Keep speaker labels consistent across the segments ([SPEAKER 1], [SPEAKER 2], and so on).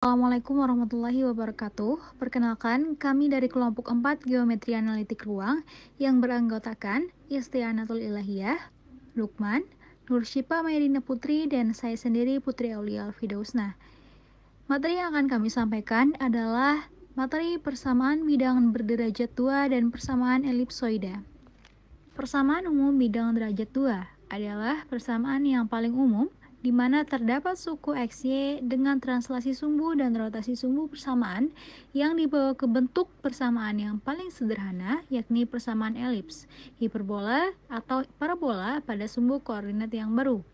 [SPEAKER 1] Assalamualaikum warahmatullahi wabarakatuh. Perkenalkan, kami dari kelompok 4 Geometri Analitik Ruang yang beranggotakan Istianatul Ilahiyah, Lukman, Nur Syifa Mairina Putri, dan saya sendiri Putri Aulia Alfidausna. Materi yang akan kami sampaikan adalah materi persamaan bidang berderajat 2 dan persamaan elipsoida. Persamaan umum bidang derajat 2 adalah persamaan yang paling umum di mana terdapat suku XY dengan translasi sumbu dan rotasi sumbu persamaan yang dibawa ke bentuk persamaan yang paling sederhana, yakni persamaan elips, hiperbola, atau parabola pada sumbu koordinat yang baru.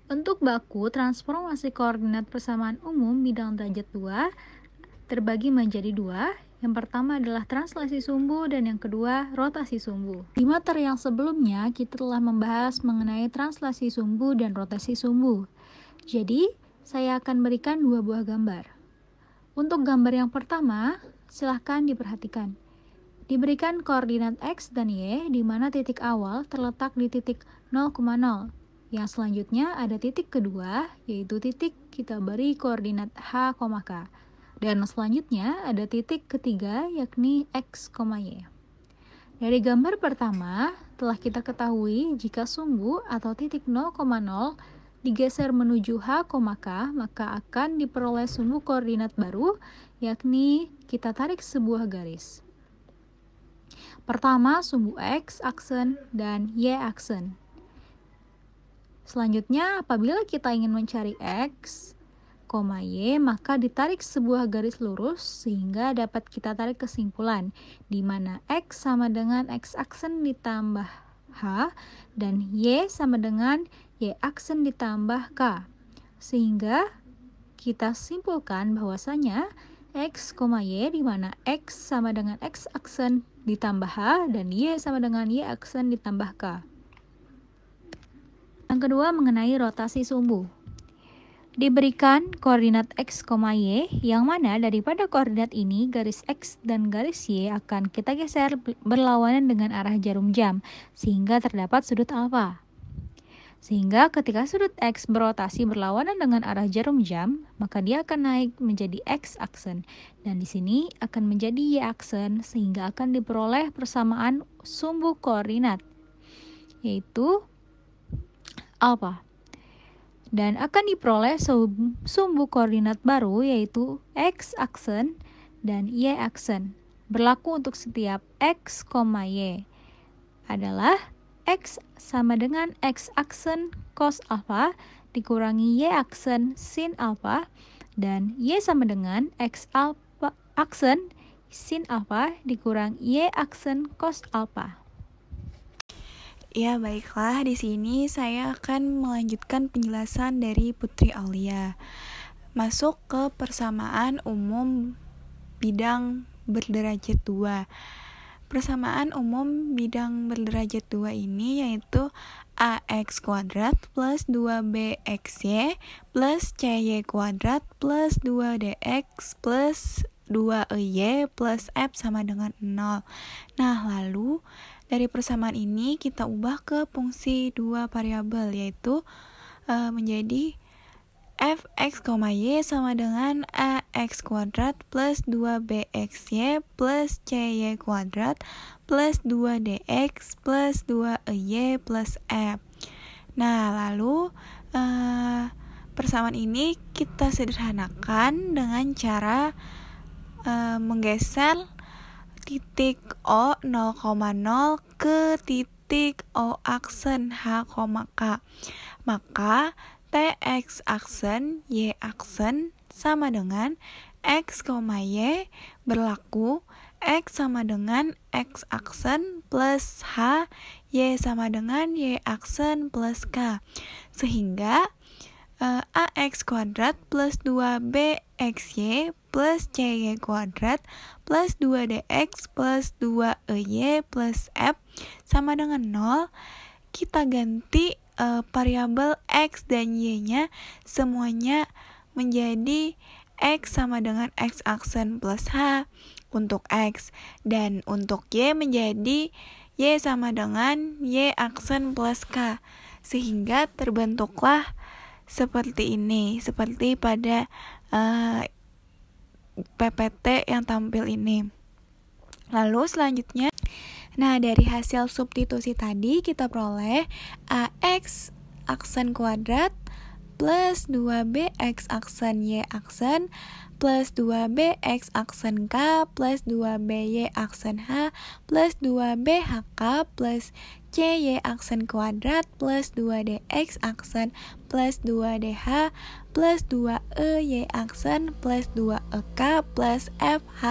[SPEAKER 1] Bentuk baku transformasi koordinat persamaan umum bidang derajat 2 terbagi menjadi dua. Yang pertama adalah translasi sumbu dan yang kedua rotasi sumbu. Di materi yang sebelumnya kita telah membahas mengenai translasi sumbu dan rotasi sumbu. Jadi, saya akan berikan dua buah gambar. Untuk gambar yang pertama, silahkan diperhatikan. Diberikan koordinat X dan Y di mana titik awal terletak di titik 0,0. Yang selanjutnya ada titik kedua, yaitu titik kita beri koordinat H, K. Dan selanjutnya ada titik ketiga yakni X, Y. Dari gambar pertama, telah kita ketahui jika sumbu atau titik 0,0 digeser menuju H, K, maka akan diperoleh sumbu koordinat baru, yakni kita tarik sebuah garis. Pertama, sumbu X aksen dan Y aksen. Selanjutnya, apabila kita ingin mencari X, Y, maka ditarik sebuah garis lurus sehingga dapat kita tarik kesimpulan di mana X sama dengan X aksen ditambah H dan Y sama dengan Y aksen ditambah K. Sehingga kita simpulkan bahwasanya X, Y di mana X sama dengan X aksen ditambah H dan Y sama dengan Y aksen ditambah K. Yang kedua mengenai rotasi sumbu. Diberikan koordinat X, Y, yang mana daripada koordinat ini, garis X dan garis Y akan kita geser berlawanan dengan arah jarum jam, sehingga terdapat sudut alfa. Sehingga ketika sudut X berotasi berlawanan dengan arah jarum jam, maka dia akan naik menjadi X aksen, dan di sini akan menjadi Y aksen, sehingga akan diperoleh persamaan sumbu koordinat, yaitu alfa. Dan akan diperoleh sumbu koordinat baru yaitu X aksen dan Y aksen. Berlaku untuk setiap X, Y adalah X sama dengan X aksen cos alpha dikurangi Y aksen sin alpha dan Y sama dengan X alpha aksen sin alpha dikurang Y aksen cos alpha.
[SPEAKER 2] Ya, baiklah, di sini saya akan melanjutkan penjelasan dari Putri Aulia. Masuk ke persamaan umum bidang berderajat 2. Persamaan umum bidang berderajat 2 ini yaitu AX kuadrat plus 2BXY plus CY kuadrat plus 2DX plus 2EY plus F sama dengan 0. Nah, lalu dari persamaan ini kita ubah ke fungsi dua variabel, yaitu menjadi fx, y sama dengan ax kuadrat plus 2bxy plus cy kuadrat plus 2dx plus 2y plus f. Nah, lalu persamaan ini kita sederhanakan dengan cara menggeser titik O 0,0 ke titik O aksen H, K. Maka TX aksen Y aksen sama dengan X, Y berlaku X sama dengan X aksen plus H, Y sama dengan Y aksen plus K. Sehingga AX kuadrat plus 2BXY plus CY kuadrat plus 2DX plus 2EY plus F sama dengan 0. Kita ganti variabel X dan Y-nya semuanya menjadi X sama dengan X aksen plus H untuk X, dan untuk Y menjadi Y sama dengan Y aksen plus K, sehingga terbentuklah seperti ini, seperti pada PPT yang tampil ini. Lalu selanjutnya, nah dari hasil substitusi tadi kita peroleh AX aksen kuadrat plus 2BX aksen Y aksen plus 2BX aksen K plus 2BY aksen H plus 2BHK plus CY aksen kuadrat plus 2DX aksen plus 2DH plus 2EY aksen plus 2EK plus FH,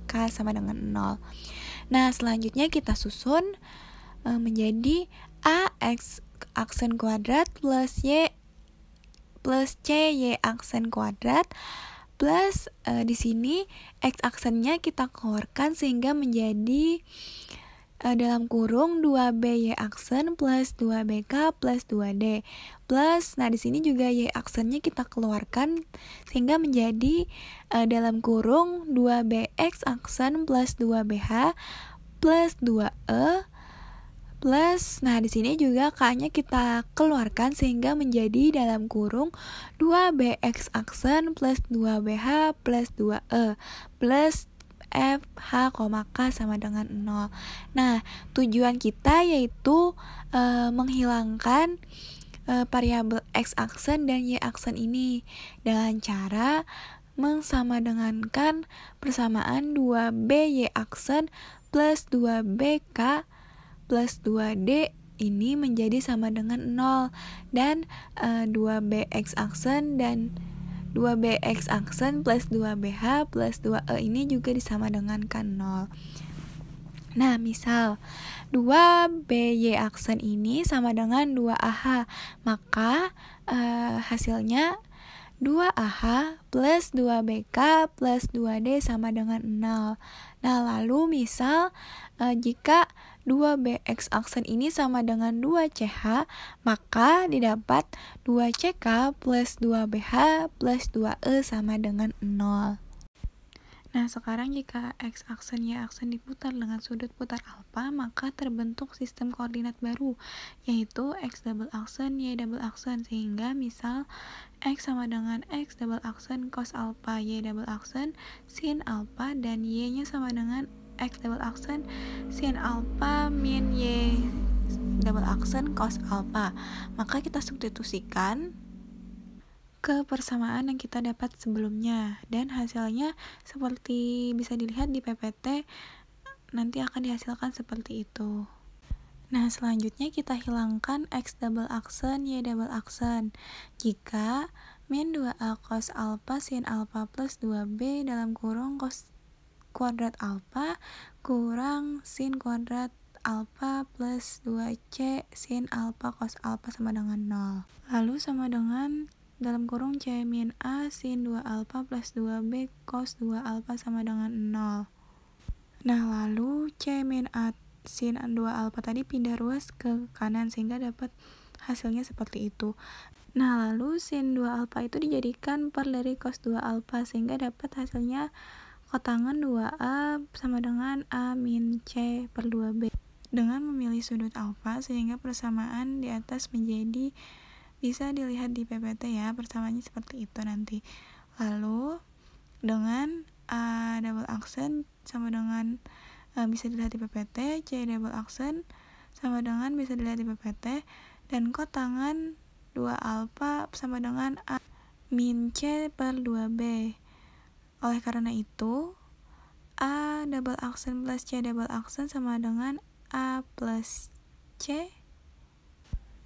[SPEAKER 2] K sama dengan 0. Nah, selanjutnya kita susun menjadi AX aksen kuadrat plus Y plus CY aksen kuadrat plus di sini X aksennya kita keluarkan sehingga menjadi dalam kurung 2BY aksen plus 2BK plus 2D plus, nah di sini juga Y aksennya kita keluarkan sehingga menjadi dalam kurung 2BX aksen plus 2BH plus 2E plus, nah di sini juga K-nya kita keluarkan sehingga menjadi dalam kurung 2BX aksen plus 2BH plus 2E plus FH, K sama dengan 0. Nah, tujuan kita yaitu menghilangkan variabel X aksen dan Y aksen ini dengan cara mensamadengankan persamaan 2BY aksen plus 2BK plus 2D ini menjadi sama dengan 0 dan 2BX aksen dan 2BX aksen plus 2BH plus 2E ini juga disamadengankan 0. Nah, misal 2BY aksen ini sama dengan 2AH, maka hasilnya 2AH plus 2BK plus 2D sama dengan 0. Nah, lalu misal jika 2BX aksen ini sama dengan 2CH, maka didapat 2CK plus 2BH plus 2E sama dengan 0. Nah, sekarang jika X aksen Y aksen diputar dengan sudut putar alfa, maka terbentuk sistem koordinat baru, yaitu X double aksen Y double aksen, sehingga misal X sama dengan X double aksen cos alpha, Y double aksen sin alpha, dan Y-nya sama dengan X double aksen sin alpha min Y double aksen cos alpha. Maka kita substitusikan ke persamaan yang kita dapat sebelumnya, dan hasilnya seperti bisa dilihat di PPT nanti akan dihasilkan seperti itu. Nah, selanjutnya kita hilangkan X double aksen Y double aksen jika min 2A cos alpha sin alpha plus 2B dalam kurung cos kuadrat alpha kurang sin kuadrat alpha plus 2C sin alpha cos alpha sama dengan 0. Lalu sama dengan dalam kurung C min A sin 2 alpha plus 2B cos 2 alpha sama dengan 0. Nah, lalu C min A sin 2 alpha tadi pindah ruas ke kanan sehingga dapat hasilnya seperti itu. Nah, lalu sin 2 alpha itu dijadikan per dari cos 2 alpha sehingga dapat hasilnya kotangan 2A sama dengan A min C per 2B. Dengan memilih sudut alpha sehingga persamaan di atas menjadi bisa dilihat di PPT ya, persamaannya seperti itu nanti. Lalu dengan A double aksen sama dengan bisa dilihat di PPT, C double aksen sama dengan bisa dilihat di PPT, dan kotangan 2 alpha sama dengan A min C per 2B. Oleh karena itu, A double aksen plus C double aksen sama dengan A plus C.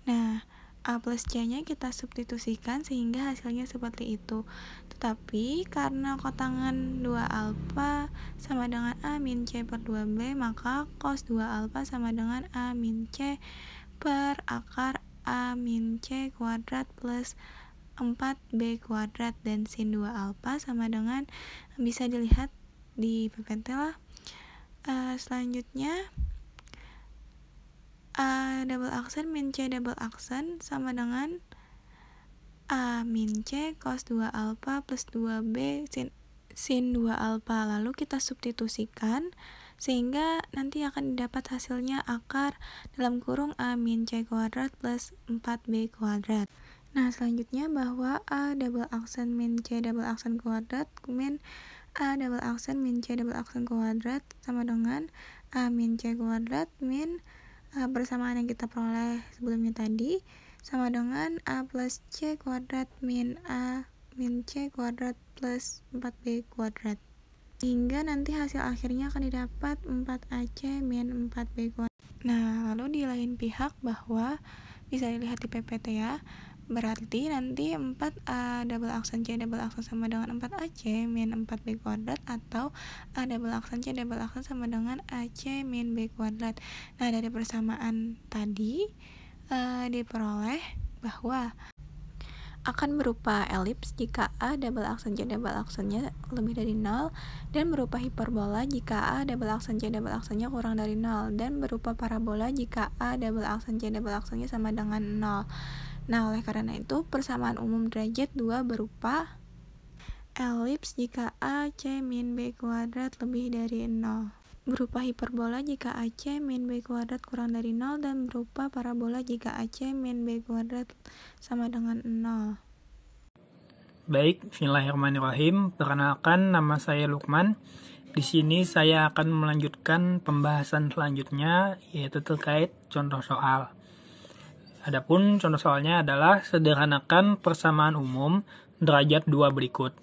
[SPEAKER 2] Nah, A plus C-nya kita substitusikan sehingga hasilnya seperti itu. Tetapi karena kotangan 2 alpha sama dengan A min C per 2B, maka cos 2 alpha sama dengan A min C per akar A min C kuadrat plus 4B kuadrat, dan sin 2 alpha sama dengan bisa dilihat di PPT lah. Selanjutnya A double aksen min C double aksen sama dengan A min C cos 2 alpha plus 2B sin 2 alpha. Lalu kita substitusikan sehingga nanti akan didapat hasilnya akar dalam kurung A min C kuadrat plus 4B kuadrat. Nah, selanjutnya bahwa A double aksen min C double aksen kuadrat min A double aksen min C double aksen kuadrat sama dengan A min C kuadrat min persamaan yang kita peroleh sebelumnya tadi sama dengan A plus C kuadrat min A min C kuadrat plus 4B kuadrat. Hingga nanti hasil akhirnya akan didapat 4AC min 4B kuadrat. Nah, lalu di lain pihak bahwa bisa dilihat di PPT ya, berarti nanti 4A double aksen C double aksen sama dengan 4AC min 4B kuadrat atau A double aksen C double aksen sama dengan AC min B kuadrat. Nah, dari persamaan tadi diperoleh bahwa akan berupa elips jika A double aksen C double aksennya lebih dari 0, dan berupa hiperbola jika A double aksen C double aksennya kurang dari 0, dan berupa parabola jika A double aksen C double aksennya sama dengan 0. Nah, oleh karena itu persamaan umum derajat 2 berupa elips jika A C min B kuadrat lebih dari 0, berupa hiperbola jika AC min B kuadrat kurang dari 0, dan berupa parabola jika AC min B kuadrat sama dengan 0.
[SPEAKER 3] Baik, bismillahirrahmanirrahim. Perkenalkan, nama saya Lukman. Di sini saya akan melanjutkan pembahasan selanjutnya, yaitu terkait contoh soal. Adapun contoh soalnya adalah sederhanakan persamaan umum derajat 2 berikut,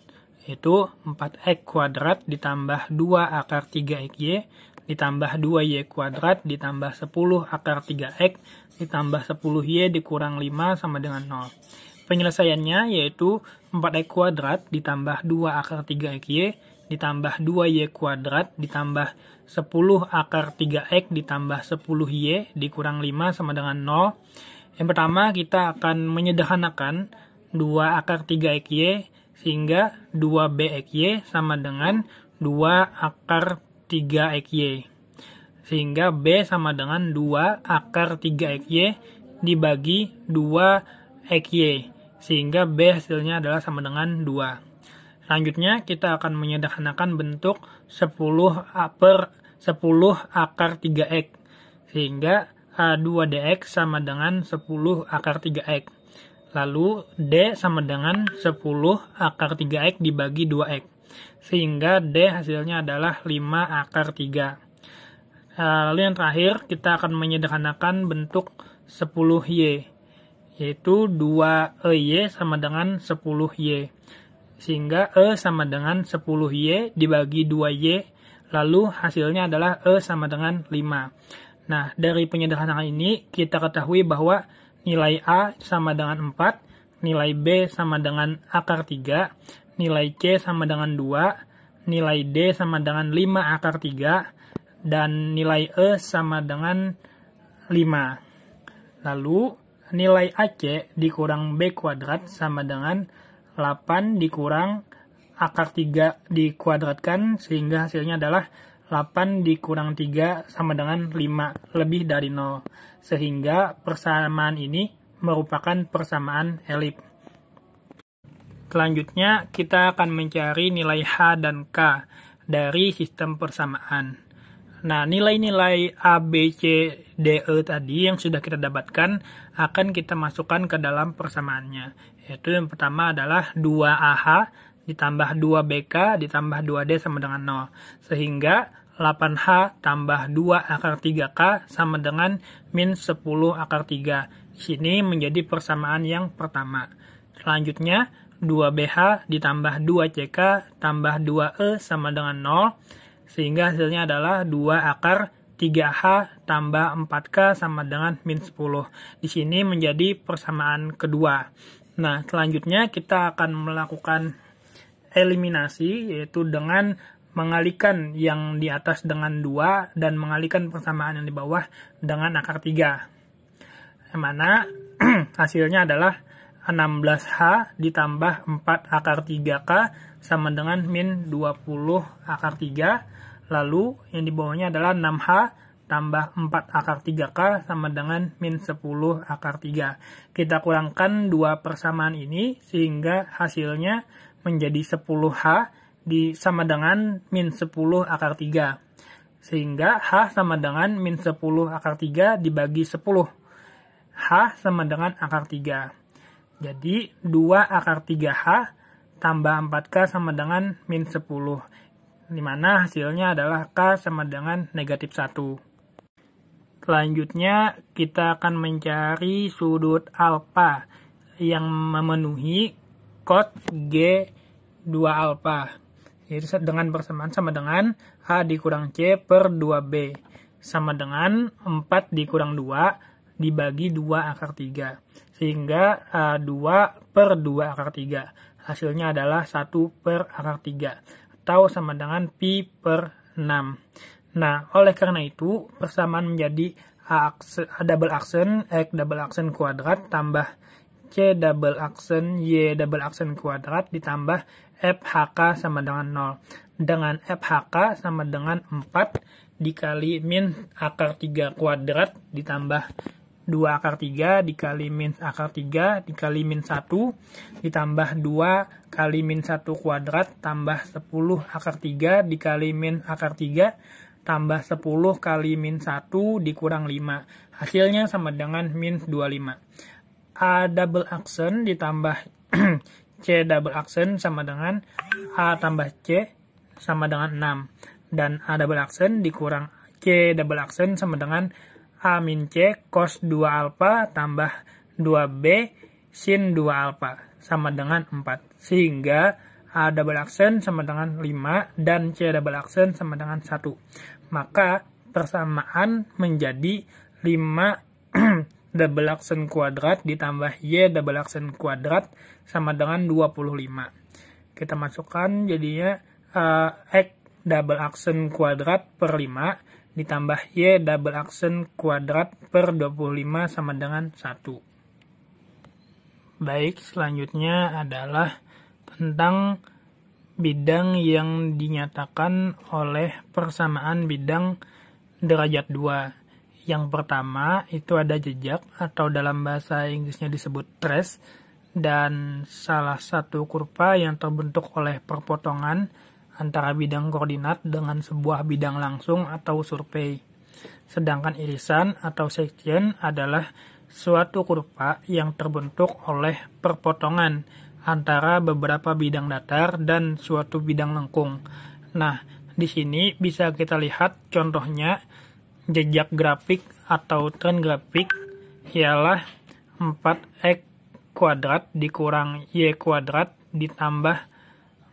[SPEAKER 3] yaitu 4x kuadrat ditambah 2 akar 3xy ditambah 2y kuadrat ditambah 10 akar 3x ditambah 10y dikurang 5 sama dengan 0. Penyelesaiannya yaitu 4x kuadrat ditambah 2 akar 3xy ditambah 2y kuadrat ditambah 10 akar 3x ditambah 10y dikurang 5 sama dengan 0. Yang pertama kita akan menyederhanakan 2 akar 3xy sehingga 2bxy sama dengan 2 akar 3xy. Sehingga B sama dengan 2 akar 3xy dibagi 2xy. Sehingga B hasilnya adalah sama dengan 2. Selanjutnya kita akan menyederhanakan bentuk 10 akar 3x. Sehingga 2dx sama dengan 10 akar 3x. Lalu D sama dengan 10 akar 3x dibagi 2x. Sehingga D hasilnya adalah 5 akar 3. Lalu yang terakhir kita akan menyederhanakan bentuk 10y. Yaitu 2y sama dengan 10y. Sehingga E sama dengan 10y dibagi 2y. Lalu hasilnya adalah E sama dengan 5. Nah, dari penyederhanaan ini kita ketahui bahwa nilai A sama dengan 4, nilai B sama dengan akar 3, nilai C sama dengan 2, nilai D sama dengan 5 akar 3, dan nilai E sama dengan 5. Lalu, nilai AC dikurang B kuadrat sama dengan 8 dikurang akar 3 dikuadratkan, sehingga hasilnya adalah 8 dikurang 3 sama dengan 5 lebih dari 0. Sehingga persamaan ini merupakan persamaan elips. Selanjutnya kita akan mencari nilai H dan K dari sistem persamaan. Nah, nilai-nilai A, B, C, D, E tadi yang sudah kita dapatkan akan kita masukkan ke dalam persamaannya. Yaitu yang pertama adalah 2AH ditambah 2BK ditambah 2D sama dengan 0. Sehingga 8H tambah 2 akar 3K sama dengan min 10 akar 3. Di sini menjadi persamaan yang pertama. Selanjutnya 2BH ditambah 2CK tambah 2E sama dengan 0. Sehingga hasilnya adalah 2 akar 3H tambah 4K sama dengan min 10. Di sini menjadi persamaan kedua. Nah, selanjutnya kita akan melakukan eliminasi, yaitu dengan mengalihkan yang di atas dengan 2 dan mengalihkan persamaan yang di bawah dengan akar 3. Yang mana hasilnya adalah 16H ditambah 4 akar 3K sama dengan min 20 akar 3. Lalu yang di bawahnya adalah 6H tambah 4 akar 3K sama dengan min 10 akar 3. Kita kurangkan dua persamaan ini sehingga hasilnya menjadi 10H sama dengan min 10 akar 3. Sehingga H sama dengan min 10 akar 3 dibagi 10. H sama dengan akar 3. Jadi 2 akar 3H tambah 4K sama dengan min 10. Dimana hasilnya adalah K sama dengan negatif 1. Selanjutnya kita akan mencari sudut alfa yang memenuhi cos G 2 alfa. Jadi dengan persamaan sama dengan A dikurang C per 2B. Sama dengan 4 dikurang 2 dibagi 2 akar 3. Sehingga 2 per 2 akar 3. Hasilnya adalah 1 per akar 3. Atau sama dengan pi per 6. Nah, oleh karena itu, persamaan menjadi A double aksen, X double aksen kuadrat, tambah C double aksen, Y double aksen kuadrat, ditambah FHK sama dengan 0. Dengan FHK sama dengan 4 dikali min akar 3 kuadrat, ditambah 2 akar 3 dikali min akar 3 dikali min 1 ditambah 2 kali min 1 kuadrat tambah 10 akar 3 dikali min akar 3 tambah 10 kali min 1 dikurang 5. Hasilnya sama dengan min 25. A double aksen ditambah C double aksen sama dengan A tambah C sama dengan 6. Dan A double aksen dikurang C double aksen sama dengan A min C cos 2 alfa tambah 2B sin 2 alfa sama dengan 4. Sehingga A double aksen sama dengan 5 dan C double aksen sama dengan 1. Maka persamaan menjadi 5 double aksen kuadrat ditambah Y double aksen kuadrat sama dengan 25. Kita masukkan jadinya X double aksen kuadrat per 5 ditambah Y double aksen kuadrat per 25 sama dengan 1. Baik, selanjutnya adalah tentang bidang yang dinyatakan oleh persamaan bidang derajat 2. Yang pertama itu ada jejak atau dalam bahasa Inggrisnya disebut trace dan salah satu kurva yang terbentuk oleh perpotongan antara bidang koordinat dengan sebuah bidang langsung atau survei. Sedangkan irisan atau section adalah suatu kurva yang terbentuk oleh perpotongan antara beberapa bidang datar dan suatu bidang lengkung. Nah, di sini bisa kita lihat contohnya jejak grafik atau tren grafik ialah 4x kuadrat dikurang y kuadrat ditambah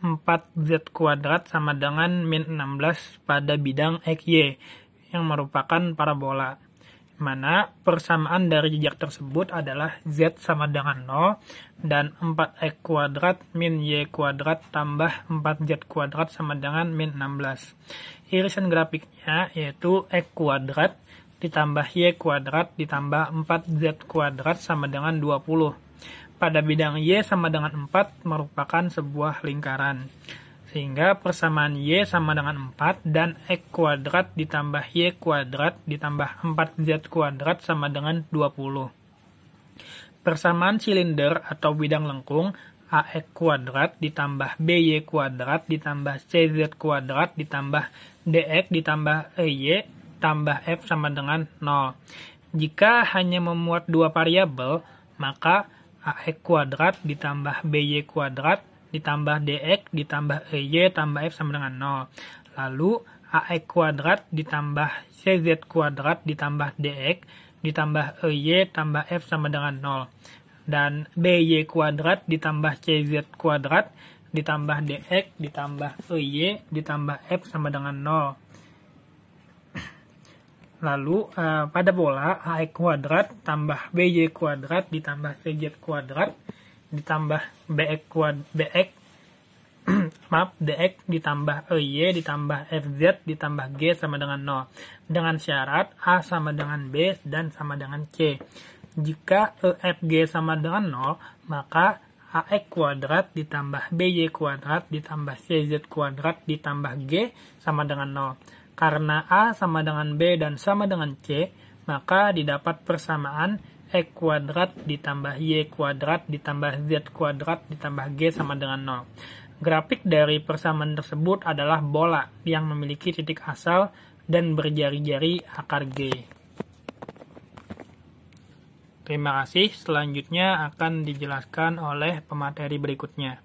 [SPEAKER 3] 4z kuadrat sama dengan min 16 pada bidang XY yang merupakan parabola. Mana persamaan dari jejak tersebut adalah z sama dengan 0 dan 4x kuadrat min y kuadrat tambah 4z kuadrat sama dengan min 16. Irisan grafiknya yaitu x kuadrat ditambah y kuadrat ditambah 4z kuadrat sama dengan 20. Pada bidang Y sama dengan 4 merupakan sebuah lingkaran. Sehingga persamaan Y sama dengan 4 dan X kuadrat ditambah Y kuadrat ditambah 4Z kuadrat sama dengan 20. Persamaan silinder atau bidang lengkung AX kuadrat ditambah BY kuadrat ditambah CZ kuadrat ditambah DX ditambah EY tambah F sama dengan 0. Jika hanya memuat dua variabel, maka AX kuadrat ditambah BY kuadrat ditambah DX ditambah EY tambah F sama dengan 0. Lalu AX kuadrat ditambah CZ kuadrat ditambah DX ditambah EY tambah F sama dengan 0. Dan BY kuadrat ditambah CZ kuadrat ditambah DX ditambah EY ditambah F sama dengan 0. Lalu pada bola AX kuadrat tambah BY kuadrat ditambah CZ kuadrat ditambah DX ditambah EY ditambah FZ ditambah G sama dengan 0. Dengan syarat A sama dengan B dan sama dengan C. Jika EFG sama dengan 0, maka AX kuadrat ditambah BY kuadrat ditambah CZ kuadrat ditambah G sama dengan 0. Karena A sama dengan B dan sama dengan C, maka didapat persamaan X kuadrat ditambah Y kuadrat ditambah Z kuadrat ditambah G sama dengan 0. Grafik dari persamaan tersebut adalah bola yang memiliki titik asal dan berjari-jari akar G. Terima kasih, selanjutnya akan dijelaskan oleh pemateri berikutnya.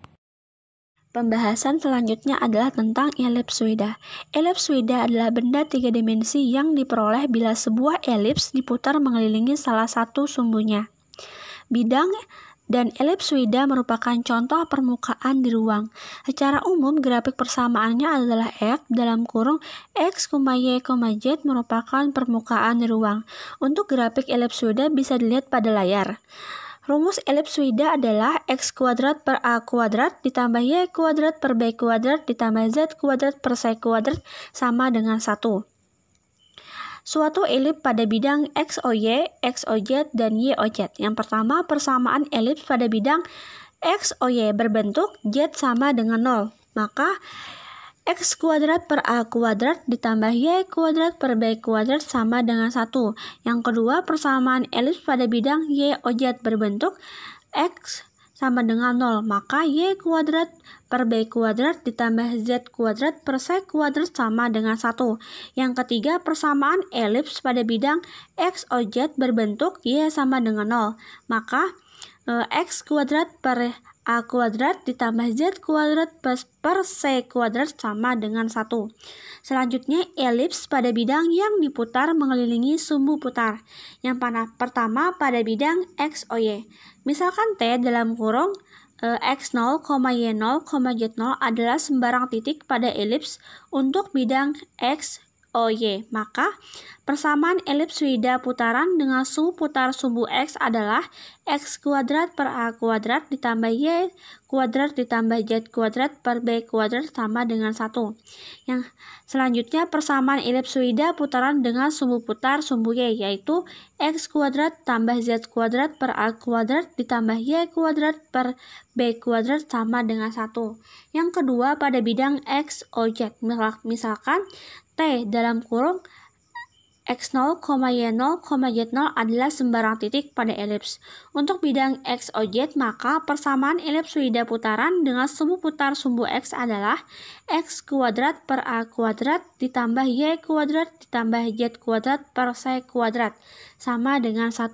[SPEAKER 4] Pembahasan selanjutnya adalah tentang elipsoida. Elipsoida adalah benda 3 dimensi yang diperoleh bila sebuah elips diputar mengelilingi salah satu sumbunya. Bidang dan elipsoida merupakan contoh permukaan di ruang. Secara umum, grafik persamaannya adalah F dalam kurung X, Y, Z merupakan permukaan di ruang. Untuk grafik elipsoida bisa dilihat pada layar. Rumus elipsoida adalah X kuadrat per A kuadrat ditambah Y kuadrat per B kuadrat ditambah Z kuadrat per C kuadrat sama dengan 1. Suatu elips pada bidang XOY, XOZ, dan YOZ. Yang pertama, persamaan elips pada bidang XOY berbentuk Z sama dengan 0. Maka X kuadrat per A kuadrat ditambah Y kuadrat per B kuadrat sama dengan 1. Yang kedua, persamaan elips pada bidang YOZ berbentuk X sama dengan 0. Maka Y kuadrat per B kuadrat ditambah Z kuadrat per C kuadrat sama dengan 1. Yang ketiga, persamaan elips pada bidang XOZ berbentuk Y sama dengan 0. Maka X kuadrat per A kuadrat ditambah Z kuadrat per C kuadrat sama dengan 1. Selanjutnya, elips pada bidang yang diputar mengelilingi sumbu putar. Yang pertama pada bidang XOY. Misalkan T dalam kurung X0, Y0, Z0 adalah sembarang titik pada elips untuk bidang XOY. Maka persamaan elipsoida putaran dengan sumbu putar sumbu X adalah X kuadrat per A kuadrat ditambah Y kuadrat ditambah Z kuadrat per B kuadrat sama dengan 1. Yang selanjutnya, persamaan elipsoida putaran dengan sumbu putar sumbu Y, yaitu X kuadrat tambah Z kuadrat per A kuadrat ditambah Y kuadrat per B kuadrat sama dengan 1. Yang kedua, pada bidang XOZ. Misalkan T dalam kurung X0, Y0, Z0 adalah sembarang titik pada elips. Untuk bidang XOZ, maka persamaan elipsoida putaran dengan sumbu putar sumbu X adalah X kuadrat per A kuadrat ditambah Y kuadrat ditambah Z kuadrat per C kuadrat sama dengan 1.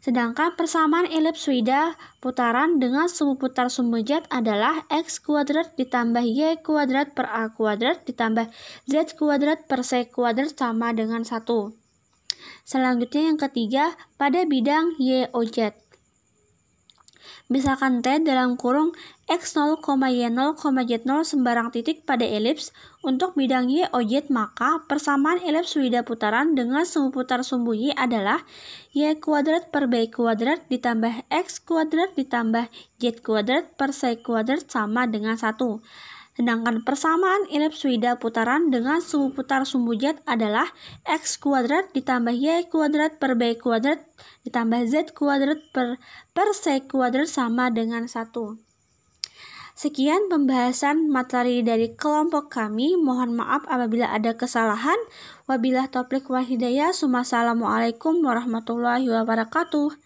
[SPEAKER 4] Sedangkan persamaan elipsoida putaran dengan sumbu putar sumbu Z adalah X kuadrat ditambah Y kuadrat per A kuadrat ditambah Z kuadrat per C kuadrat sama dengan 1. Selanjutnya yang ketiga, pada bidang YOZ. Misalkan T dalam kurung X0, Y0, Z0 sembarang titik pada elips untuk bidang YOZ, maka persamaan elipsoida putaran dengan sumbu putar sumbu Y adalah Y kuadrat per B kuadrat ditambah X kuadrat ditambah Z kuadrat per C kuadrat sama dengan 1. Sedangkan persamaan elipsoida putaran dengan sumbu putar sumbu Z adalah X kuadrat ditambah Y kuadrat per B kuadrat ditambah Z kuadrat per C kuadrat sama dengan 1. Sekian pembahasan materi dari kelompok kami. Mohon maaf apabila ada kesalahan. Wabillahi taufiq wal hidayah. Wassalamualaikum warahmatullahi wabarakatuh.